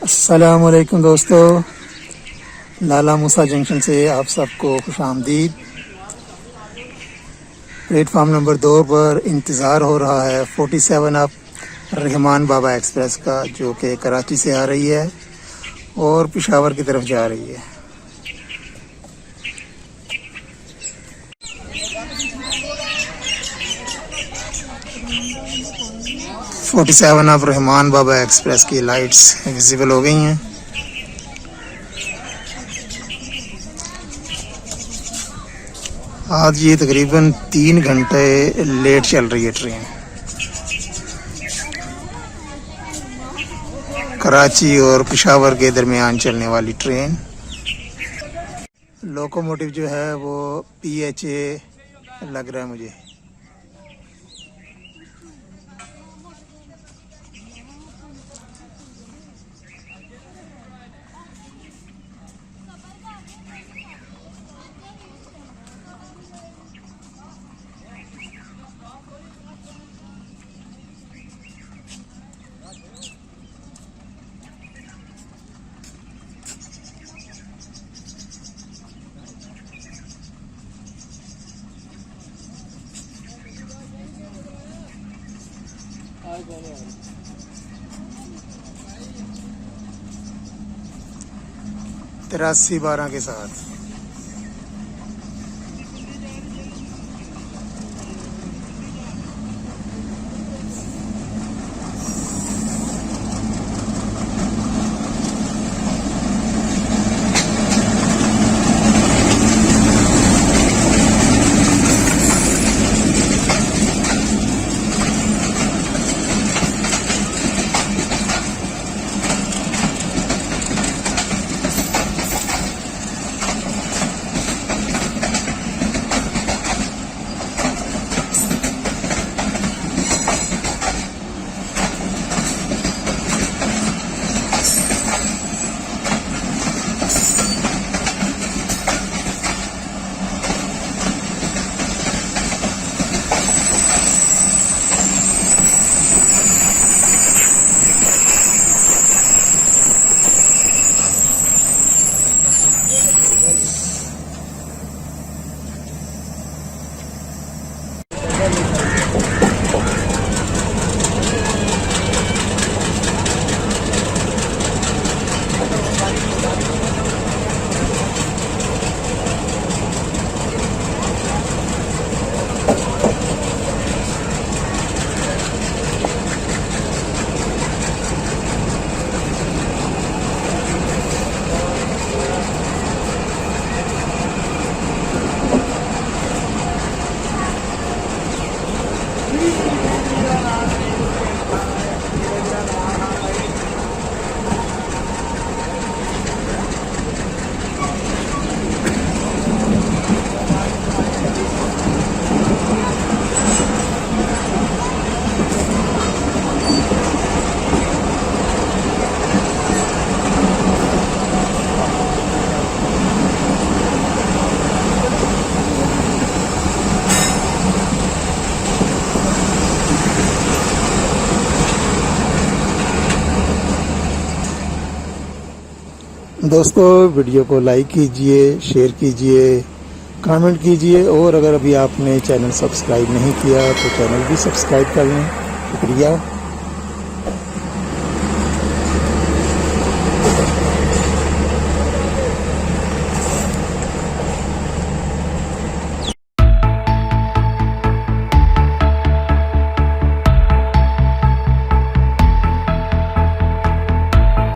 अस्सलामुअलैकुम दोस्तों, लाला मूसा जंक्शन से आप सबको खुश आमदीद। प्लेटफार्म नंबर 2 पर इंतज़ार हो रहा है 47 अप रहमान बाबा एक्सप्रेस का, जो कि कराची से आ रही है और पेशावर की तरफ जा रही है। फोर्टी सेवन अब रहमान बाबा एक्सप्रेस की लाइट्स विजिबल हो गई हैं। आज ये तकरीबन 3 घंटे लेट चल रही है ट्रेन। कराची और पेशावर के दरमियान चलने वाली ट्रेन। लोकोमोटिव जो है वो PHA लग रहा है मुझे। तिरासी 12 के साथ। दोस्तों, वीडियो को लाइक कीजिए, शेयर कीजिए, कमेंट कीजिए और अगर अभी आपने चैनल सब्सक्राइब नहीं किया तो चैनल भी सब्सक्राइब कर लें। शुक्रिया।